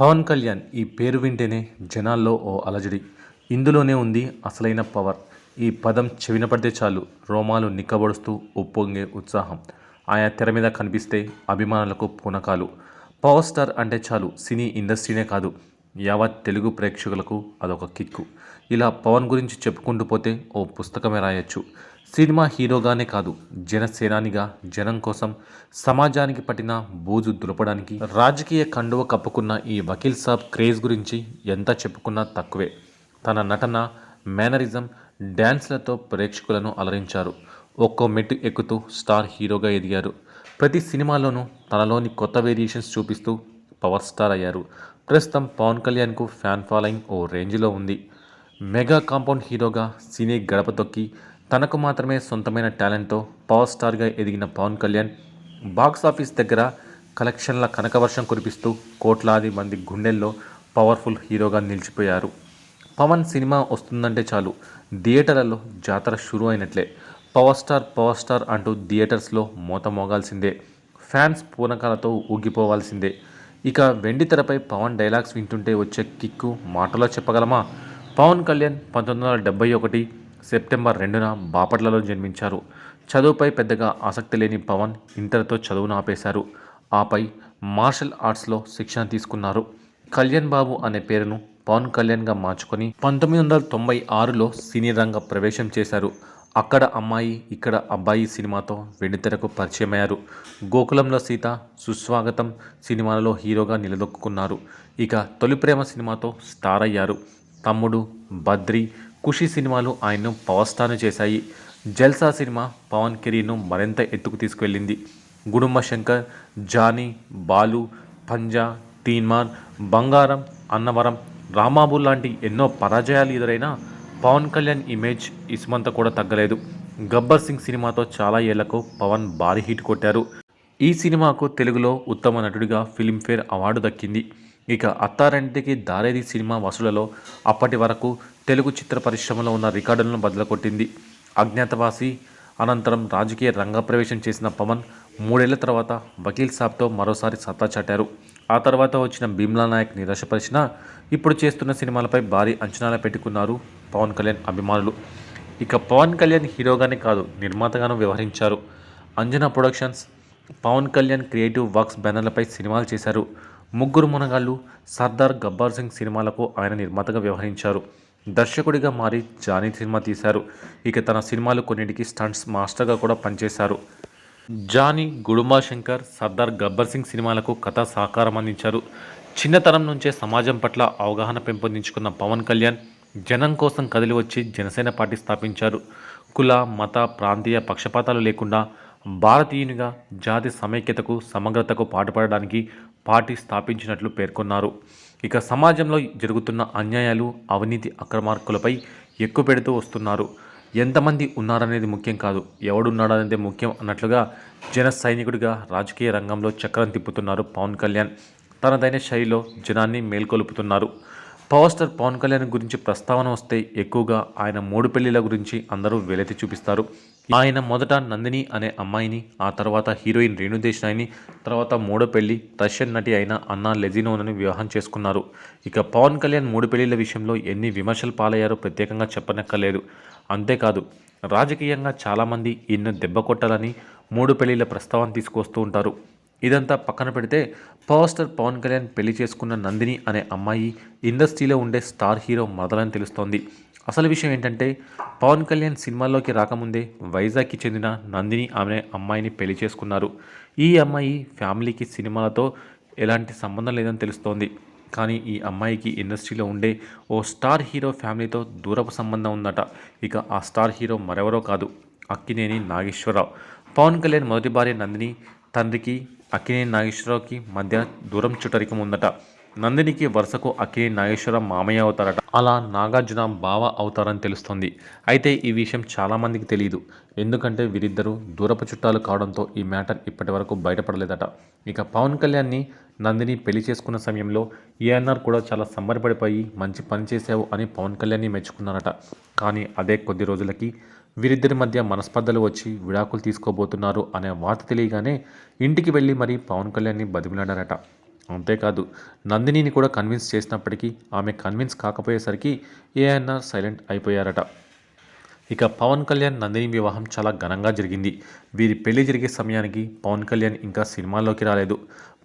పవన్ కళ్యాణ్ ఈ పేరు వింటేనే జనాల్లో ఓ అలజడి. ఇందులోనే ఉంది అసలైన పవర్. ఈ పదం చెవిన పడితే చాలు రోమాలు నిక్కబొడుస్తూ ఉప్పొంగే ఉత్సాహం. ఆయన తెర మీద కనిపిస్తే అభిమానులకు పూనకాలు. పవర్ స్టార్ అంటే చాలు సినీ ఇండస్ట్రీనే కాదు, యావత్ తెలుగు ప్రేక్షకులకు అదొక కిక్కు. ఇలా పవన్ గురించి చెప్పుకుంటూ పోతే ఓ పుస్తకమే రాయొచ్చు. సినిమా హీరోగానే కాదు, జనసేనానిగా జనం కోసం సమాజానికి పట్టిన బూజు దులపడానికి రాజకీయ కండువ కప్పుకున్న ఈ వకీల్ సాబ్ క్రేజ్ గురించి ఎంత చెప్పుకున్నా తక్కువే. తన నటన, మేనరిజం, డ్యాన్స్లతో ప్రేక్షకులను అలరించారు. ఒక్కో మెట్టు ఎక్కుతూ స్టార్ హీరోగా ఎదిగారు. ప్రతి సినిమాలోనూ తనలోని కొత్త వేరియేషన్స్ చూపిస్తూ పవర్ స్టార్ అయ్యారు. ప్రస్తుతం పవన్ కళ్యాణ్కు ఫ్యాన్ ఫాలోయింగ్ ఓ రేంజ్లో ఉంది. మెగా కాంపౌండ్ హీరోగా సినీ గడప తొక్కి తనకు మాత్రమే సొంతమైన టాలెంట్తో పవర్ స్టార్గా ఎదిగిన పవన్ కళ్యాణ్ బాక్సాఫీస్ దగ్గర కలెక్షన్ల కనకవర్షం కురిపిస్తూ కోట్లాది మంది గుండెల్లో పవర్ఫుల్ హీరోగా నిలిచిపోయారు. పవన్ సినిమా వస్తుందంటే చాలు థియేటర్లలో జాతర షురూ అయినట్లే. పవర్ స్టార్ అంటూ థియేటర్స్లో మోత మోగాల్సిందే. ఫ్యాన్స్ పూనకాలతో ఊగిపోవాల్సిందే. ఇక వెండి తెరపై పవన్ డైలాగ్స్ వింటుంటే వచ్చే కిక్కు మాటలో చెప్పగలమా? పవన్ కళ్యాణ్ 1971 సెప్టెంబర్ 2న బాపట్లలో జన్మించారు. చదువుపై పెద్దగా ఆసక్తి లేని పవన్ ఇంటర్తో చదువును ఆపేశారు. ఆపై మార్షల్ ఆర్ట్స్లో శిక్షణ తీసుకున్నారు. కళ్యాణ్ బాబు అనే పేరును పవన్ కళ్యాణ్గా మార్చుకొని 1996లో సినీ రంగ ప్రవేశం చేశారు. అక్కడ అమ్మాయి ఇక్కడ అబ్బాయి సినిమాతో వెండితెరకు పరిచయమయ్యారు. గోకులంలో సీత, సుస్వాగతం సినిమాలలో హీరోగా నిలదొక్కున్నారు. ఇక తొలి ప్రేమ సినిమాతో స్టార్ అయ్యారు. తమ్ముడు, బద్రి, ఖుషి సినిమాలు ఆయన్ను పవర్ స్టార్ను చేశాయి. జల్సా సినిమా పవన్ కెరీర్ను మరింత ఎత్తుకు తీసుకువెళ్ళింది. గుడుంబ శంకర్, జానీ, బాలు, పంజా, తీన్మార్, బంగారం, అన్నవరం, రామాబు లాంటి ఎన్నో పరాజయాలు ఎదురైనా పవన్ కళ్యాణ్ ఇమేజ్ ఇసుమంత కూడా తగ్గలేదు. గబ్బర్ సింగ్ సినిమాతో చాలా ఏళ్లకు పవన్ భారీ హిట్ కొట్టారు. ఈ సినిమాకు తెలుగులో ఉత్తమ నటుడిగా ఫిల్మ్ఫేర్ అవార్డు దక్కింది. ఇక అత్తారింటికి దారేది సినిమా వసూళ్లలో అప్పటి వరకు తెలుగు చిత్ర పరిశ్రమలో ఉన్న రికార్డులను బద్దలుకొట్టింది. అజ్ఞాతవాసి అనంతరం రాజకీయ రంగప్రవేశం చేసిన పవన్ 3 ఏళ్ల తర్వాత వకీల్ సాబ్తో మరోసారి సత్తా చాటారు. ఆ తర్వాత వచ్చిన భీమ్లా నాయక్ నిరాశపరిచినా ఇప్పుడు చేస్తున్న సినిమాలపై భారీ అంచనాలు పెట్టుకున్నారు పవన్ కళ్యాణ్ అభిమానులు. ఇక పవన్ కళ్యాణ్ హీరోగానే కాదు, నిర్మాతగాను వ్యవహరించారు. Anjana productions, Pawan Kalyan creative works బ్యానర్లపై సినిమాలు చేశారు. ముగ్గురు మునగాళ్ళు, సర్దార్, గబ్బర్ సింగ్ సినిమాలకు ఆయన నిర్మాతగా వ్యవహరించారు. దర్శకుడిగా మారి జానీ సినిమా తీశారు. ఇక తన సినిమాలు కొన్నింటికి స్టంట్స్ మాస్టర్గా కూడా పనిచేశారు. జానీ, గుడుంబా శంకర్, సర్దార్, గబ్బర్ సింగ్ సినిమాలకు కథా సహకారం అందించారు. చిన్నతనం నుంచే సమాజం పట్ల అవగాహన పెంపొందించుకున్న పవన్ కళ్యాణ్ జనం కోసం కదిలి వచ్చి జనసేన పార్టీ స్థాపించారు. కుల, మత, ప్రాంతీయ పక్షపాతాలు లేకుండా భారతీయునిగా జాతి సమైక్యతకు, సమగ్రతకు పాటుపడడానికి పార్టీ స్థాపించినట్లు పేర్కొన్నారు. ఇక సమాజంలో జరుగుతున్న అన్యాయాలు, అవినీతి, అక్రమార్కులపై ఎక్కువ పెడుతూ వస్తున్నారు. ఎంతమంది ఉన్నారనేది ముఖ్యం కాదు, ఎవడున్నాడనేదే ముఖ్యం అన్నట్లుగా జన సైనికుడిగా రాజకీయ రంగంలో చక్రం తిప్పుతున్నారు పవన్ కళ్యాణ్. తనదైన శైలిలో జనాన్ని మేల్కొలుపుతున్నారు. పవర్ స్టార్ పవన్ కళ్యాణ్ గురించి ప్రస్తావన వస్తే ఎక్కువగా ఆయన 3 పెళ్లిల గురించి అందరూ వేలెత్తి చూపిస్తారు. ఆయన మొదట నందిని అనే అమ్మాయిని, ఆ తర్వాత హీరోయిన్ రేణు దేశాయ్ని, తర్వాత 3వ పెళ్లి రష్యన్ నటి అయిన అన్నా లెజినోవ్ను వివాహం చేసుకున్నారు. ఇక పవన్ కళ్యాణ్ 3 పెళ్లిళ్ల విషయంలో ఎన్ని విమర్శలు పాలయ్యారో ప్రత్యేకంగా చెప్పనక్కర్లేదు. అంతేకాదు, రాజకీయంగా చాలామంది ఈయన్ను దెబ్బ కొట్టాలని 3 పెళ్లిళ్ల ప్రస్తావన తీసుకొస్తూ ఉంటారు. ఇదంతా పక్కన పెడితే పవర్ స్టార్ పవన్ కళ్యాణ్ పెళ్లి చేసుకున్న నందిని అనే అమ్మాయి ఇండస్ట్రీలో ఉండే స్టార్ హీరో మొదలని తెలుస్తోంది. అసలు విషయం ఏంటంటే పవన్ కళ్యాణ్ సినిమాల్లోకి రాకముందే వైజాగ్కి చెందిన నందిని అనే అమ్మాయిని పెళ్లి చేసుకున్నారు. ఈ అమ్మాయి ఫ్యామిలీకి సినిమాలతో ఎలాంటి సంబంధం లేదని తెలుస్తోంది. కానీ ఈ అమ్మాయికి ఇండస్ట్రీలో ఉండే ఓ స్టార్ హీరో ఫ్యామిలీతో దూరపు సంబంధం ఉందట. ఇక ఆ స్టార్ హీరో మరెవరో కాదు, అక్కినేని నాగేశ్వరరావు. పవన్ కళ్యాణ్ మొదటి భార్య నందిని తండ్రికి అక్కినేని నాగేశ్వరరావుకి మధ్య దూరం చుట్టరికం ఉందట. నందినికి వరుసకు అక్కినేని నాగేశ్వరరావు మామయ్య అవుతారట. అలా నాగార్జున బావ అవుతారని తెలుస్తోంది. అయితే ఈ విషయం చాలామందికి తెలియదు. ఎందుకంటే వీరిద్దరూ దూరపు చుట్టాలు కావడంతో ఈ మ్యాటర్ ఇప్పటి వరకు బయటపడలేదట. ఇక పవన్ కళ్యాణ్ని నందిని పెళ్లి చేసుకున్న సమయంలో ఏఎన్ఆర్ కూడా చాలా సంబరపడిపోయి మంచి పని చేశావు అని పవన్ కళ్యాణ్ని మెచ్చుకున్నారట. కానీ అదే కొద్ది రోజులకి వీరిద్దరి మధ్య మనస్పర్ధలు వచ్చి విడాకులు తీసుకోబోతున్నారు అనే వార్త తెలియగానే ఇంటికి వెళ్ళి మరీ పవన్ కళ్యాణ్ని బతిమిలాడారట. అంతేకాదు నందినిని కూడా కన్విన్స్ చేసినప్పటికీ ఆమె కన్విన్స్ కాకపోయేసరికి ఏఎన్ఆర్ సైలెంట్ అయిపోయారట. ఇక పవన్ కళ్యాణ్ నందిని వివాహం చాలా ఘనంగా జరిగింది. వీరి పెళ్లి జరిగే సమయానికి పవన్ కళ్యాణ్ ఇంకా సినిమాల్లోకి రాలేదు.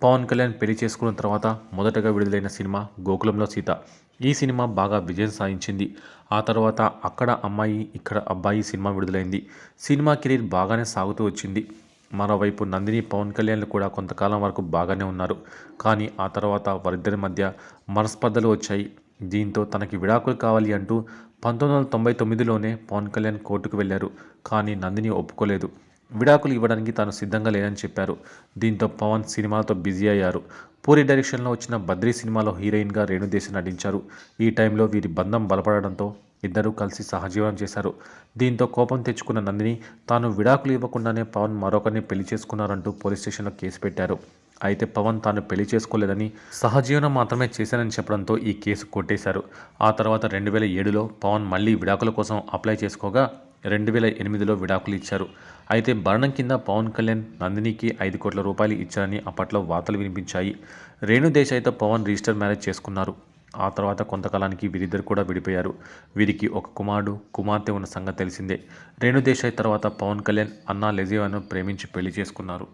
పవన్ కళ్యాణ్ పెళ్లి చేసుకున్న తర్వాత మొదటగా విడుదలైన సినిమా గోకులంలో సీత. ఈ సినిమా బాగా విజయం సాధించింది. ఆ తర్వాత అక్కడ అమ్మాయి ఇక్కడ అబ్బాయి సినిమా విడుదలైంది. సినిమా కెరీర్ బాగానే సాగుతూ వచ్చింది. మరోవైపు నందిని పవన్ కళ్యాణ్లు కూడా కొంతకాలం వరకు బాగానే ఉన్నారు. కానీ ఆ తర్వాత వారిద్దరి మధ్య మనస్పర్ధలు వచ్చాయి. దీంతో తనకి విడాకులు కావాలి అంటూ 1999లోనే పవన్ కళ్యాణ్ కోర్టుకు వెళ్లారు. కానీ నందిని ఒప్పుకోలేదు. విడాకులు ఇవ్వడానికి తాను సిద్ధంగా లేదని చెప్పారు. దీంతో పవన్ సినిమాలతో బిజీ అయ్యారు. పూరి డైరెక్షన్లో వచ్చిన బద్రీ సినిమాలో హీరోయిన్గా రేణుదేశాయ్ నటించారు. ఈ టైంలో వీరి బంధం బలపడడంతో ఇద్దరూ కలిసి సహజీవనం చేశారు. దీంతో కోపం తెచ్చుకున్న నందిని తాను విడాకులు ఇవ్వకుండానే పవన్ మరొకరిని పెళ్లి చేసుకున్నారంటూ పోలీస్ స్టేషన్లో కేసు పెట్టారు. అయితే పవన్ తాను పెళ్లి చేసుకోలేదని సహజీవనం మాత్రమే చేశానని చెప్పడంతో ఈ కేసు కొట్టేశారు. ఆ తర్వాత 2007లో పవన్ మళ్ళీ విడాకుల కోసం అప్లై చేసుకోగా 2008లో విడాకులు ఇచ్చారు. అయితే భరణం కింద పవన్ కళ్యాణ్ నందినికి 5 కోట్ల రూపాయలు ఇచ్చారని అప్పట్లో వార్తలు వినిపించాయి. రేణుదేశాయ్తో పవన్ రిజిస్టర్ మ్యారేజ్ చేసుకున్నారు. ఆ తర్వాత కొంతకాలానికి వీరిద్దరు కూడా విడిపోయారు. వీరికి ఒక కుమారుడు, కుమార్తె ఉన్న సంగతి తెలిసిందే. రేణుదేశాయ్ తర్వాత పవన్ కళ్యాణ్ అన్నా లెజీవాను ప్రేమించి పెళ్లి చేసుకున్నారు.